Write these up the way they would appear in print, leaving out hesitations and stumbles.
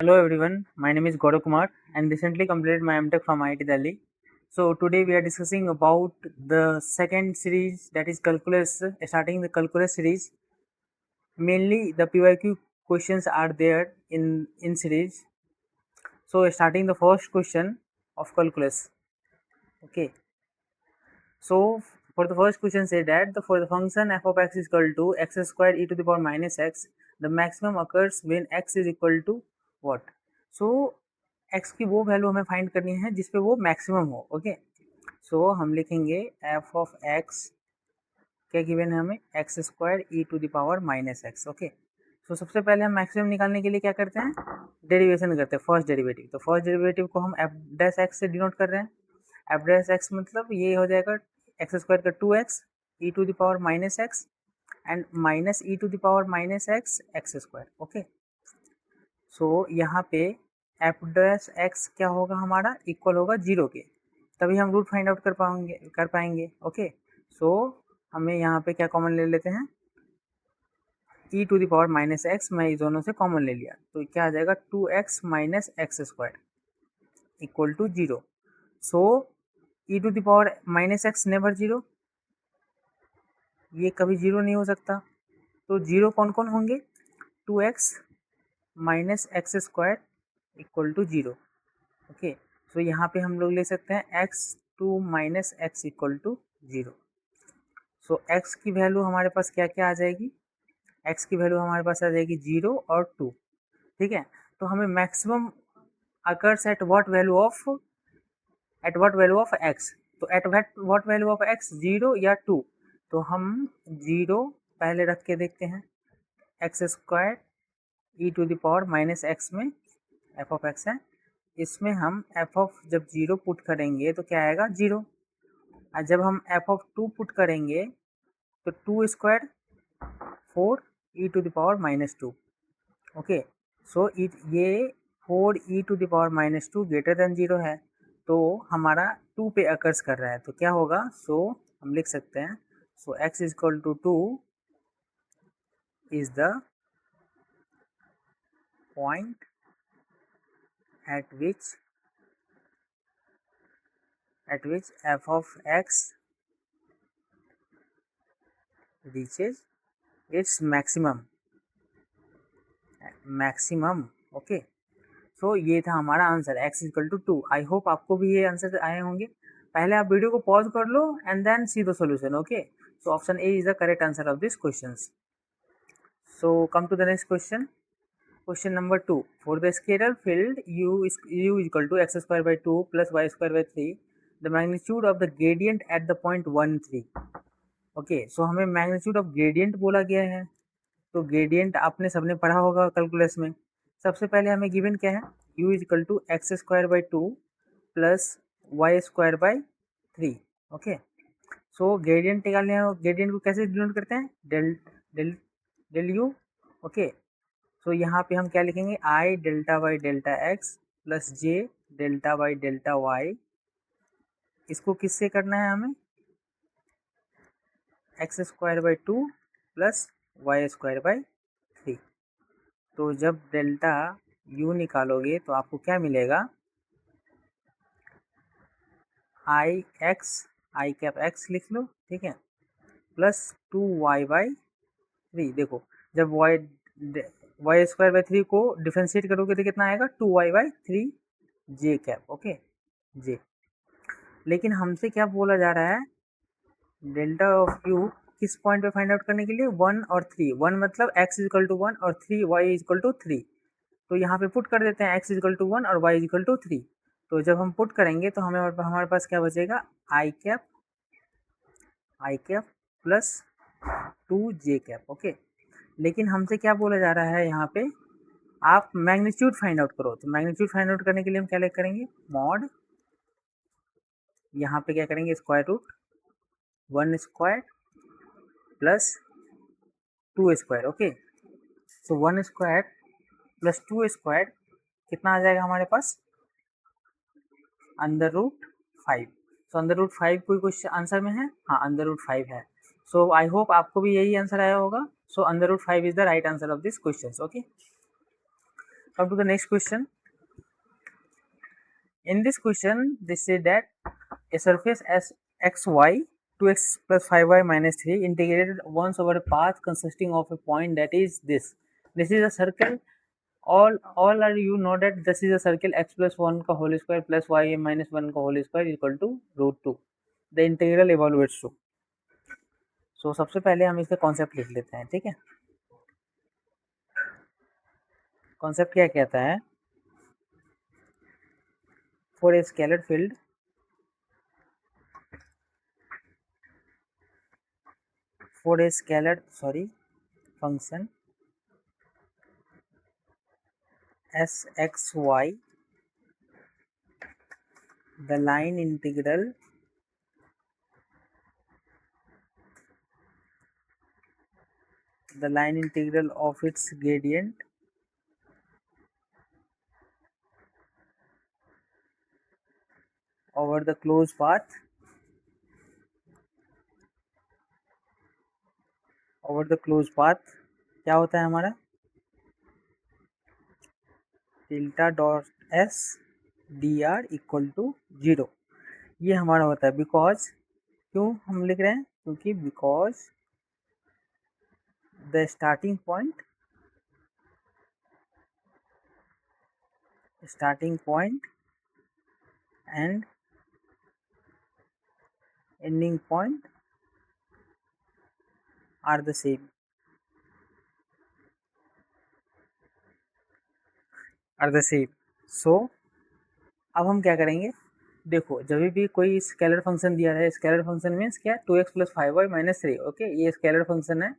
Hello everyone, my name is Gaurav Kumar and recently completed my MTech from IIT Delhi. So today we are discussing about the second series, that is calculus, starting the calculus series. Mainly the PYQ questions are there in series. So starting the first question of calculus. Okay. So for the first question say that for the function f of x is equal to x square e to the power minus x, the maximum occurs when x is equal to what? So x की वो value हमें find करनी है जिसपे वो maximum हो. Okay, सो हम लिखेंगे f ऑफ x क्या गिवन है हमें, x square e to the power minus x. Okay, so सबसे पहले हम मैक्सिमम निकालने के लिए क्या करते हैं, डेरिवेशन करते हैं, फर्स्ट डेरिवेटिव. तो फर्स्ट डेरिवेटिव को हम एफ डैश एक्स से डिनोट कर रहे हैं. एफ डैश एक्स मतलब ये हो जाएगा एक्स स्क्वायर का 2x e to the power minus x and minus e to the power minus x x square. Okay, so यहाँ पे एफ डैश एक्स क्या होगा हमारा, इक्वल होगा 0 के, तभी हम रूट फाइंड आउट कर पाएंगे. ओके, सो हमें यहाँ पे क्या कॉमन ले लेते हैं, e to the power minus x, मैं इस दोनों से कॉमन ले लिया तो क्या आ जाएगा 2x minus x square equal to 0. So e to the power minus x never 0, ये कभी 0 नहीं हो सकता. तो 0 कौन कौन होंगे, 2x minus x square equal to 0. Okay, so यहाँ पे हम लोग ले सकते हैं x2 minus x equal to 0. So x की वैल्यू हमारे पास क्या क्या आ जाएगी, x की वैल्यू हमारे पास आ जाएगी 0 और 2. ठीक है, तो हमें maximum occurs at what value of x, तो at what value of x, 0 या 2. तो हम 0 पहले रख के देखते हैं, x square e to the power minus x में एफ ऑफ एक्स है, इसमें हम एफ ऑफ जब 0 पुट करेंगे तो क्या आएगा 0, और जब हम एफ ऑफ 2 पुट करेंगे तो 2 square 4 e to the power minus 2. Okay, so ये 4 e to the power minus 2 greater than 0 है, तो हमारा 2 पे अकर्स कर रहा है, तो क्या होगा, सो हम लिख सकते हैं, so x is equal to 2 is the point at which f of x reaches its maximum. Okay, so ये था हमारा answer x equal to 2. I hope आपको भी ये आंसर आए होंगे. पहले आप वीडियो को पॉज कर लो and then see the solution. Okay, so option A is the correct answer of this question. So come to the next question. Question number 2. For the scalar field u is equal to x square by 2 plus y square by 3, the magnitude of the gradient at the point 1, 3. Okay, सो हमें magnitude of gradient बोला गया है. तो gradient आपने सबने पढ़ा होगा calculus में. सबसे पहले हमें गिवन क्या है, u is equal to x square by 2 plus y square by 3. Okay, so gradient निकालने हैं, ग्रेडियंट को कैसे डिनोट करते हैं, del del del u. Okay, तो यहाँ पे हम क्या लिखेंगे, i delta by delta x plus j delta by delta y. इसको किससे करना है हमें, x square by 2 plus y square by 3. तो जब डेल्टा यू निकालोगे तो आपको क्या मिलेगा, आई एक्स, आई कैप एक्स लिख लो, ठीक है, प्लस 2y बाई 3. देखो जब वाई स्क्वायर बाई 3 को डिफ्रेंशिएट करोगे तो कितना आएगा, 2y by 3 j cap. Okay, j. लेकिन हमसे क्या बोला जा रहा है, डेल्टा ऑफ यू किस पॉइंट पे फाइंड आउट करने के लिए, 1 और 3. 1 मतलब x इक्वल टू 1 और 3 y इक्वल टू 3. तो यहाँ पे पुट कर देते हैं x इक्वल टू 1 और y इक्वल टू 3. तो जब हम पुट करेंगे तो हमारे पास क्या बचेगा, आई कैप प्लस 2 जे कैप. ओके, लेकिन हमसे क्या बोला जा रहा है यहाँ पे, आप मैग्नीट्यूड फाइंड आउट करो. तो मैग्नीट्यूड फाइंड आउट करने के लिए हम क्या करेंगे, मॉड, यहाँ पे क्या करेंगे, square root 1 square plus 2 square. Okay, so 1 square plus 2 square कितना आ जाएगा हमारे पास, under root 5. So under root 5 कोई क्वेश्चन आंसर में है, हाँ अंडर रूट 5 है. सो आई होप आपको भी यही आंसर आया होगा. So under root 5 is the right answer of this question. Okay, Come to the next question. In this question, they say that a surface as xy 2x plus 5y minus 3 integrated once over a path consisting of a point that is this. This is a circle. All are you know that this is a circle x plus 1 का whole square plus y minus 1 का whole square equal to root 2. The integral evaluates to. So सबसे पहले हम इसका concept लिख लेते हैं, ठीक है। कॉन्सेप्ट क्या कहता है, for a scalar field function sxy, the line integral of its gradient over the closed path क्या होता है हमारा, delta dot s d r equal to 0, ये हमारा होता है। बिकॉज क्यों हम लिख रहे हैं, क्योंकि because the starting point and ending point are the same, so अब हम क्या करेंगे, देखो जब भी कोई स्केलर फंक्शन दिया है, स्केलर फंक्शन मीन्स क्या, 2x plus 5y minus 3, okay, ये स्केलर फंक्शन है।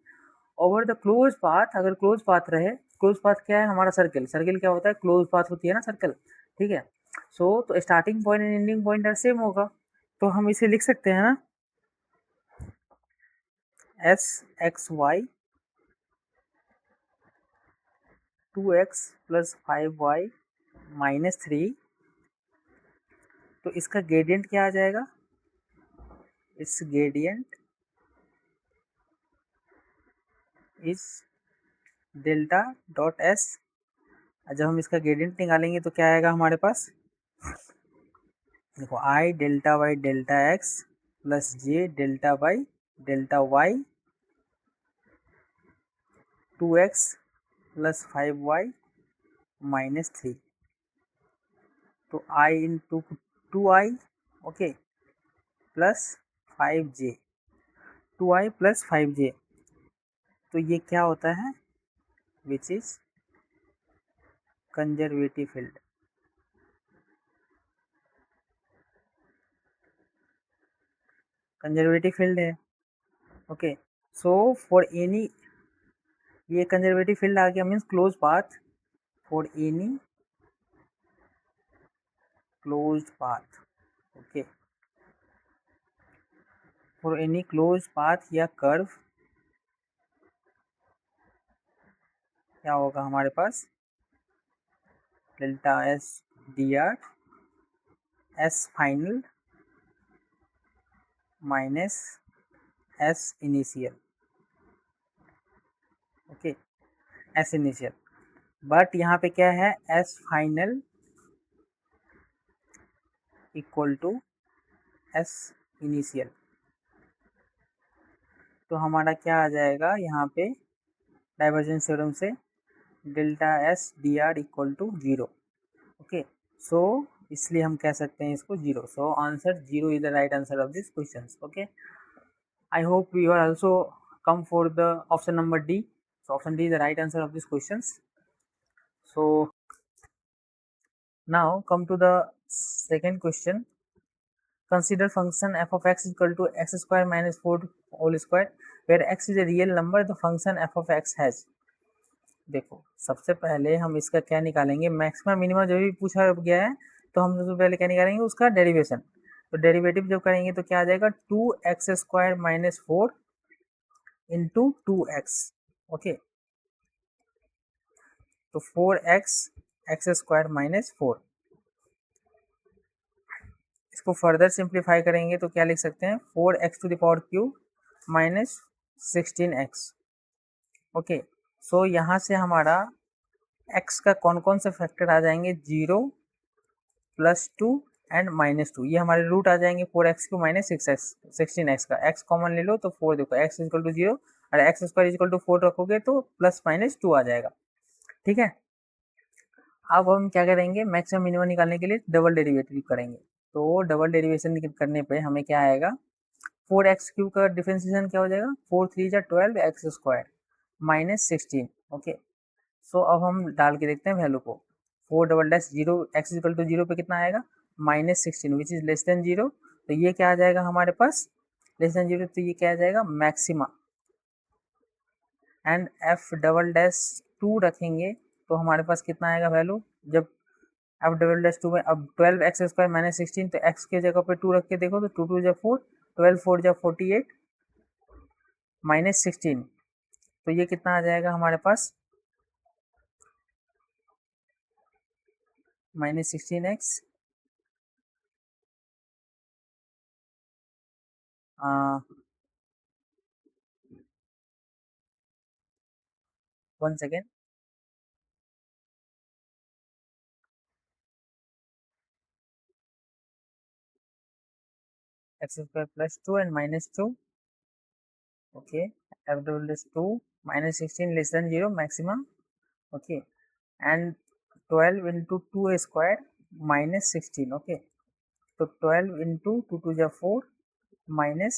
ओवर द क्लोज पाथ, अगर क्लोज पाथ रहे, क्लोज पाथ क्या है हमारा, सर्कल क्या होता है, क्लोज पाथ होती है ना सर्कल, ठीक है। सो तो starting point and ending point same होगा, तो हम इसे लिख सकते हैं ना, s x y 2x plus 5y minus 3, तो इसका ग्रेडियंट क्या आ जाएगा, इस ग्रेडियंट इस डेल्टा डॉट एस। जब हम इसका ग्रेडियंट निकालेंगे तो क्या आएगा हमारे पास, देखो i delta y delta x plus j delta y delta y 2x plus 5y minus 3, तो i into 2i, okay, plus 5j, 2i plus 5j, तो ये क्या होता है, which is conservative field. Conservative field है, ओके। सो फॉर एनी, ये conservative field आ गया, means close path, for any closed path, okay, for any close path या कर्व, क्या होगा हमारे पास, delta s d r s final minus s initial, okay, s initial, but यहाँ पे क्या है, s final equal to s initial, तो हमारा क्या आ जाएगा यहाँ पे, डाइवर्जेंस थ्योरम से delta s d r equal to 0, okay. So इसलिए हम कह सकते हैं इसको 0, so answer 0 is the right answer of this question, okay. I hope you are also come for the option number D. So option D is the right answer of these questions. So now come to the second question. Consider function f of x equal to x square minus 4 whole square, where x is a real number the function f of x has. देखो सबसे पहले हम इसका क्या निकालेंगे, maximum minimum जब भी पूछा गया है तो हम सबसे पहले क्या निकालेंगे, उसका डेरिवेशन। तो डेरिवेटिव जब करेंगे तो क्या आ जाएगा, 2x square minus 4 into 2x, okay, तो 4x एक्स स्क्वायर माइनस 4, इसको फर्दर सिंप्लीफाई करेंगे तो क्या लिख सकते हैं, 4x to the power cube minus 16x, okay. So यहाँ से हमारा एक्स का कौन कौन से फैक्टर आ जाएंगे, 0 +2 एंड -2, ये हमारे रूट आ जाएंगे 4x³ - 6x 16x का, x कॉमन ले लो तो 4 देखो x = 0 और x² = 4 रखोगे तो +-2 आ जाएगा। ठीक है, अब हम क्या करेंगे, मैक्सिमम मिनिमम निकालने के लिए डबल डेरिवेटिव करेंगे। तो डबल डेरिवेशन करने पे हमें क्या आएगा, 4x³ का डिफरेंशिएशन क्या हो जाएगा, 4 3 जा 12 x² -16। ओके, सो अब हम डाल के देखते हैं वैल्यू को, 4 डबल डैश 0 x = 0 पे कितना आएगा, -16 विच इज लेस देन 0। तो ये क्या आ जाएगा हमारे पास, लेस देन 0, तो ये क्या आ जाएगा maxima. And f double dash 2 रखेंगे तो हमारे पास कितना आएगा वैल्यू, जब f डबल डैश 2 में अब 12x² - 16, तो x के जगह पे 2 रख के देखो तो 2 2 जा 4, 12 4 जा 48 -16, तो ये कितना आ जाएगा हमारे पास, -16x 1 second, x² + 2 and -2, okay, f double dash 2 -16 less than 0 maximum, okay, and 12 into 2 square -16, okay, so 12 into 2 2 जा 4 minus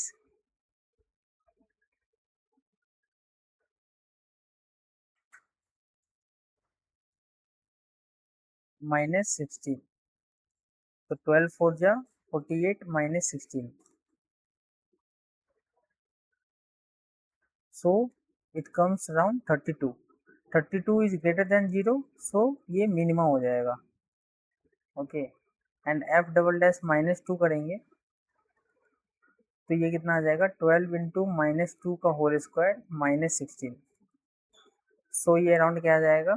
-16, so 12 4 जा 48 -16, so it comes around 32, 32 is greater than 0, so ये मिनिमम हो जाएगा। Okay, and f double dash -2 करेंगे तो ये कितना आ जाएगा, 12 इंटू -2 का होल स्क्वायर -16, सो ये अराउंड क्या आ जाएगा,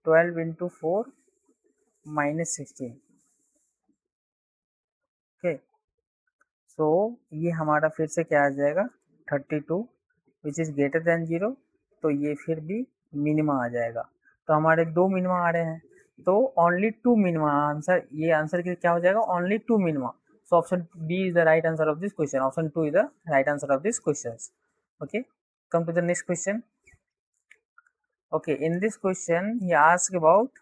12 इंटू 4 -16। ओके, सो ये हमारा फिर से क्या आ जाएगा, 32 विच इज़ ग्रेटर देन 0, तो ये फिर भी मिनिमम आ जाएगा। तो हमारे दो मिनिमम आ रहे हैं, तो ओनली टू मिनिमम आंसर, ये आंसर क्या हो जाएगा, only two minimum. So option B is the right answer of this question. Option 2 is the right answer of this questions. Okay, come to the next question. Okay, in this question he asked about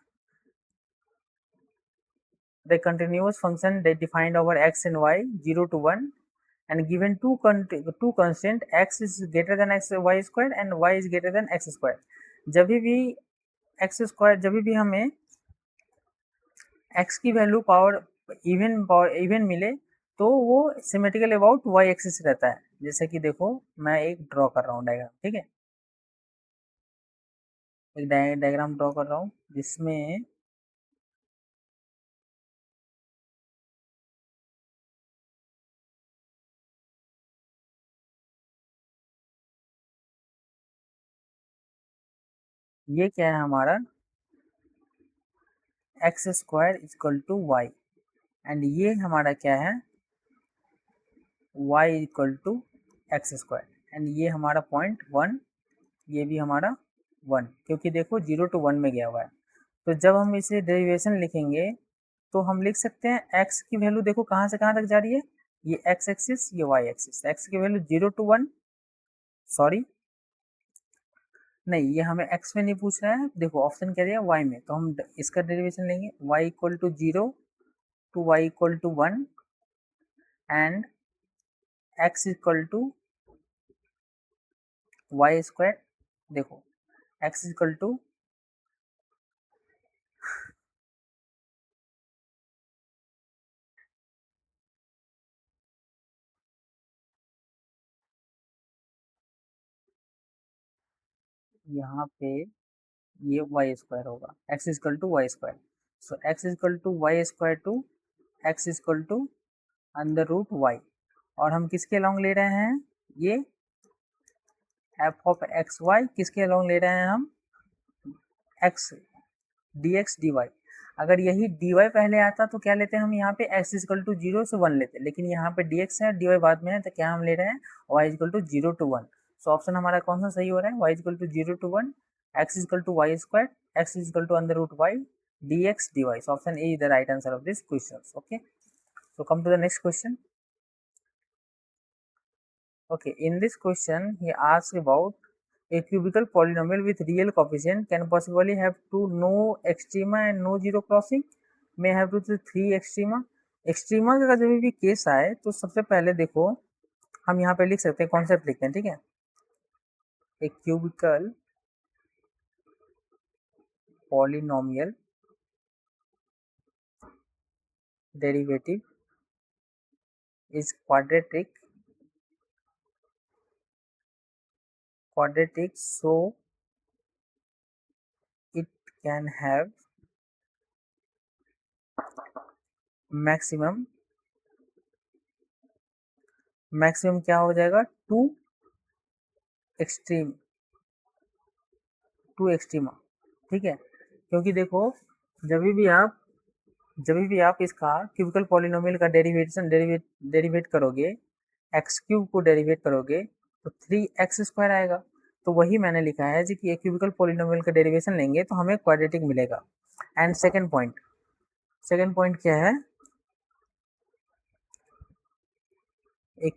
the continuous function that defined over x and y 0 to 1 and given two constant x is greater than x y square and y is greater than x square। जब भी x square, जब भी हमें x की value even मिले तो वो symmetrical about y axis रहता है। जैसे कि देखो मैं एक ड्रॉ कर रहा हूँ डायग्राम, ठीक है, एक डायग्राम ड्रॉ कर रहा हूँ जिसमें ये क्या है हमारा, x² = y एंड ये हमारा क्या है, y = x² एंड ये हमारा पॉइंट 1, ये भी हमारा 1, क्योंकि देखो 0 to 1 में गया हुआ है। तो जब हम इसे डेरिवेशन लिखेंगे तो हम लिख सकते हैं x की वैल्यू देखो कहाँ से कहाँ तक जा रही है, ये x एक्सिस ये y एक्सिस, x की वैल्यू 0 to 1, सॉरी नहीं ये हमें x में नहीं पूछ रहा है, देखो ऑप्शन क्या दिया y में, तो हम इसका डेरिवेशन लेंगे y = 0 to y = 1 and x = y², देखो x = यहाँ पे ये y² होगा, x = y², so x = y² to x = √y, और हम किसके अलोंग ले रहे हैं, ये f(x, y) किसके अलोंग ले रहे हैं हम, x dx dy। अगर यही dy पहले आता तो क्या लेते हैं हम, यहाँ पे x = 0 से 1 लेते, लेकिन यहाँ पे dx है dy बाद में है, तो क्या हम ले रहे हैं y = 0 to 1। सो ऑप्शन हमारा कौन सा सही हो रहा है, y = 0 to 1 x is equal to y square, x is equal to under root y dx dy. So option A is the right answer of this questions. Okay, so come to the next question. Okay, in this question he asks about a cubical polynomial with real coefficient can possibly have two no extrema and no zero crossing, may have to three extrema. Extrema का जब भी case आए तो सबसे पहले देखो हम यहाँ पे लिख सकते हैं, कॉन्सेप्ट लिखते हैं, ठीक है। एक cubical polynomial derivative is quadratic so it can have maximum क्या हो जाएगा, टू एक्सट्रीमा, ठीक है। क्योंकि देखो जब भी आप इसका क्यूबिकल पॉलिनोमियल का डेरिवेट करोगे, एक्स क्यूब को डेरिवेट करोगे तो 3x² आएगा। तो वही मैंने लिखा है जी कि एक क्यूबिकल पॉलिनोमियल का डेरिवेशन लेंगे तो हमें क्वाड्रेटिक मिलेगा। एंड सेकंड पॉइंट क्या है, एक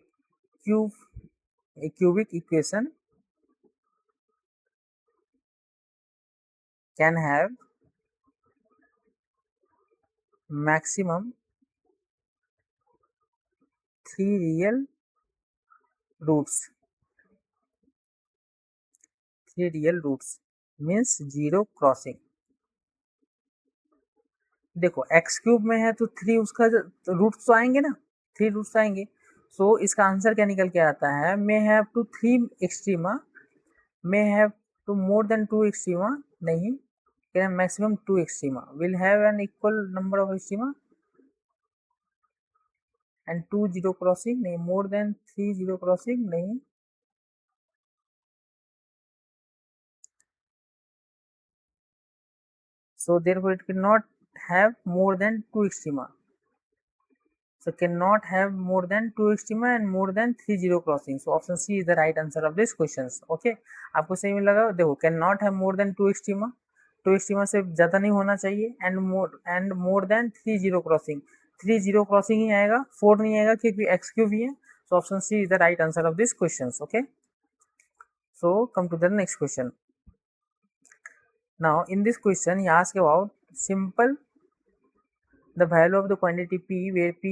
cubic equation can have maximum 3 real roots means zero crossing. देखो एक्स क्यूब में है तो 3 उसका रूट्स तो आएंगे ना, 3 रूट्स आएंगे। सो इसका आंसर क्या निकल के आता है, may have two 3 extrema, may have two more than 2 extrema, नहीं maximum 2 extrema, will have an equal number of extrema and 2 zero crossing, नहीं मोर देन 3 जीरो क्रॉसिंग, नहीं so therefore it cannot have more than 2 extrema, so cannot have more than 2 extrema and more than 3 zero crossing. So option C is the right answer of this questions. Okay, आपको सही में लगा, देखो cannot have more than 2 extrema, 2 extrema से ज़्यादा नहीं होना चाहिए, and more than 3 zero crossing, 3 zero crossing ही आएगा, 4 नहीं आएगा क्योंकि x क्यूब ही है। So option C is the right answer of this questions. Okay, so come to the next question. Now in this question he asks about simple the value of the quantity p where p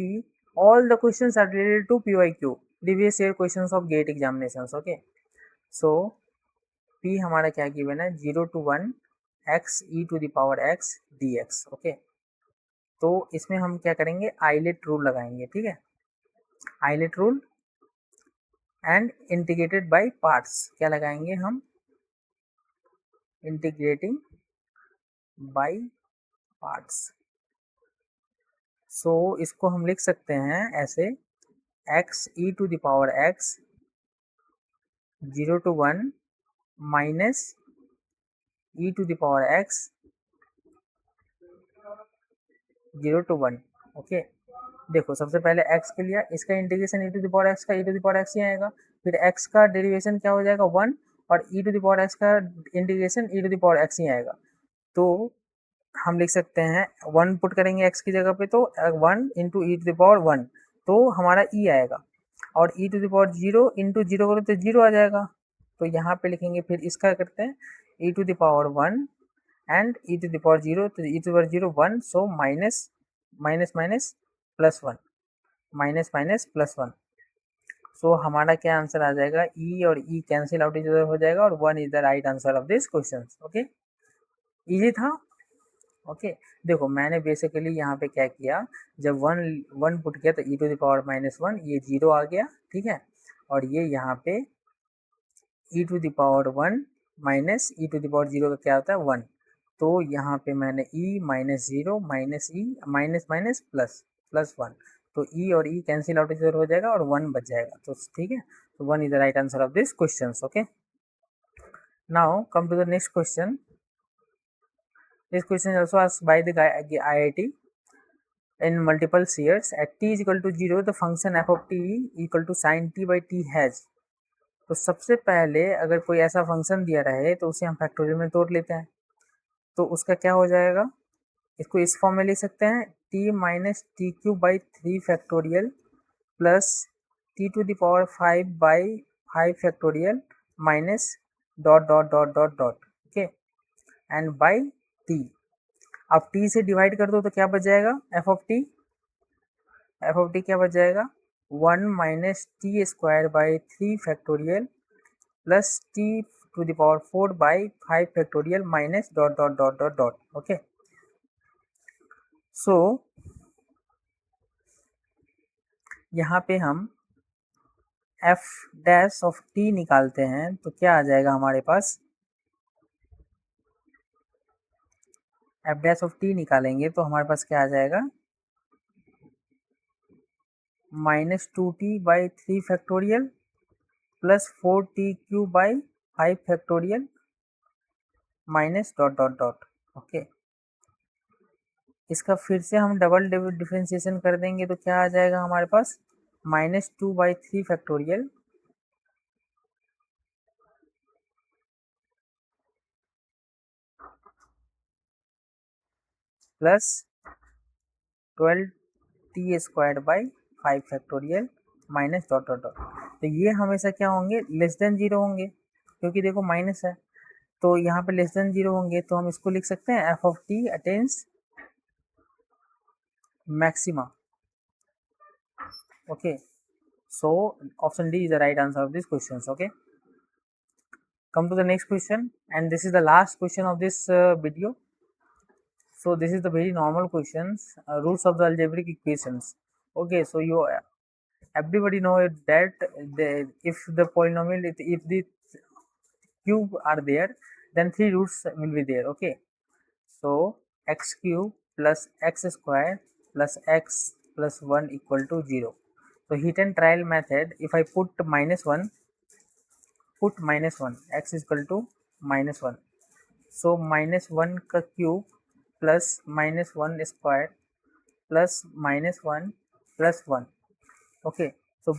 all the questions are related to PYQ, previous year questions of GATE examinations. Okay, so p हमारा क्या given है, 0 to 1 x e to the power x dx. Okay, तो इसमें हम क्या करेंगे, islet rule लगाएंगे, ठीक है, ILATE rule and integrated by parts, क्या लगाएंगे हम, इंटीग्रेटिंग बाय पार्ट्स। सो इसको हम लिख सकते हैं ऐसे, x e to the power x 0 to 1 minus e to the power x 0 to 1. Okay, देखो सबसे पहले x के लिया, इसका integration e to the power x का e to the power x ही आएगा, फिर x का डेरिवेशन क्या हो जाएगा 1 और e to the power x का integration e to the power x ही आएगा। तो हम लिख सकते हैं 1 पुट करेंगे x की जगह पे तो 1 into e to the power 1, तो हमारा e आएगा, और e to the power 0 into 0 करो तो 0 आ जाएगा। तो यहाँ पे लिखेंगे, फिर इसका करते हैं e to the power 1 and e to the power 0, तो e to the power 0 1, so minus minus minus plus 1, minus minus plus 1। So हमारा क्या आंसर आ जाएगा, e और e कैंसिल आउट इधर हो जाएगा और 1 is the right answer of this question. Okay, easy था। ओके, देखो मैंने बेसिकली यहाँ पे क्या किया, जब वन पुट किया तो e टू द पावर -1 ये 0 आ गया, ठीक है, और ये यहाँ पे e to the power 1 minus e to the power 0 का क्या होता है 1, तो यहाँ पे मैंने e minus 0 minus e minus minus plus plus 1, तो e और e कैंसिल आउट इधर हो जाएगा और 1 बच जाएगा, तो ठीक है, तो 1 is the right answer of this question. Okay, now come to the next question. This question is also asked by the IIT in multiple years. At t is equal to 0, the function f of t equal to sin t by t has तो सबसे पहले अगर कोई ऐसा function दिया रहे तो उसे हम फैक्टोरियल में तोड़ लेते हैं। तो उसका क्या हो जाएगा, इसको इस फॉर्म में लिख सकते हैं t minus t cube by 3 factorial plus t to the power 5 by 5 factorial minus dot dot dot dot dot, okay, and by t। अब t से डिवाइड कर दो तो क्या बच जाएगा, एफ ऑफ टी क्या बच जाएगा, 1 minus t square by 3 factorial plus t to the power 4 by 5 factorial minus dot dot dot dot dot, okay. So यहाँ पे हम एफ डैश ऑफ टी निकालते हैं तो क्या आ जाएगा हमारे पास, एफ डैश ऑफ टी निकालेंगे तो हमारे पास क्या आ जाएगा, minus 2t by 3 factorial plus 4t cube by 5 factorial minus dot dot dot, okay. इसका फिर से हम डबल डिफरेंशिएशन कर देंगे तो क्या आ जाएगा हमारे पास, minus 2 by 3 factorial plus 12t square by 5 factorial minus dot dot dot. तो ये हमेशा क्या होंगे, लेस देन जीरो होंगे, क्योंकि देखो माइनस है तो यहाँ पे लेस देन जीरो होंगे। तो हम इसको लिख सकते हैं F of T attains maxima, okay. So option D is the right answer of this question, okay. Come to the next question, and this is the last question of this video. So this is the very normal questions, roots of the algebraic equations. Okay, so you everybody know that if the polynomial, if the cube are there, then 3 roots will be there, okay. So x cube plus x square plus x plus 1 equal to 0. So hit and trial method, if I put minus 1, x is equal to minus 1, so minus 1 का cube plus minus 1 square plus minus 1 plus 1, okay. So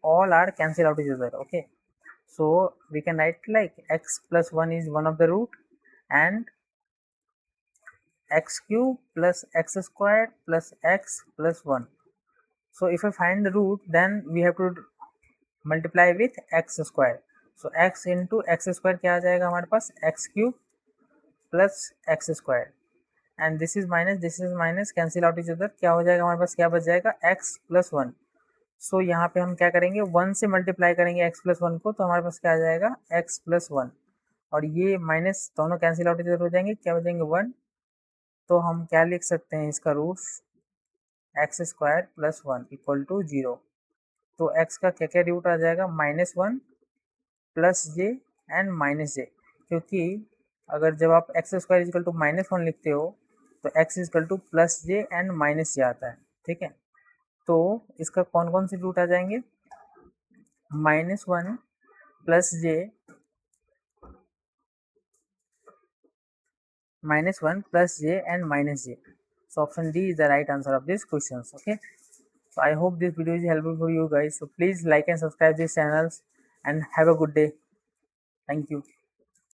all are cancel out each other, okay. So we can write like x plus 1 is one of the root and x cube plus x square plus x plus 1. So if I find the root, then we have to multiply with x square. So x into x square क्या आ जाएगा हमारे पास, x cube plus x square and this is minus cancel out each other, क्या हो जाएगा हमारे पास, क्या बच जाएगा, x प्लस 1। सो यहाँ पे हम क्या करेंगे, 1 से मल्टीप्लाई करेंगे x प्लस 1 को, तो हमारे पास क्या आ जाएगा, x प्लस 1, और ये माइनस दोनों कैंसिल आउट इच अदर हो जाएंगे, क्या बचेंगे 1। तो हम क्या लिख सकते हैं, इसका roots x square plus 1 equal to 0। तो x का क्या क्या रूट आ जाएगा, minus 1 plus j and minus j, क्योंकि अगर जब आप x square equal to minus 1 लिखते हो तो x equal to plus j and minus j आता है, ठीक है। तो इसका कौन कौन से रूट आ जाएंगे, minus 1 plus J, minus 1 plus j and minus J. So option D is the right answer of these questions, okay. So I hope this video is helpful for you guys. So please like and subscribe these channels and have a good day. Thank you.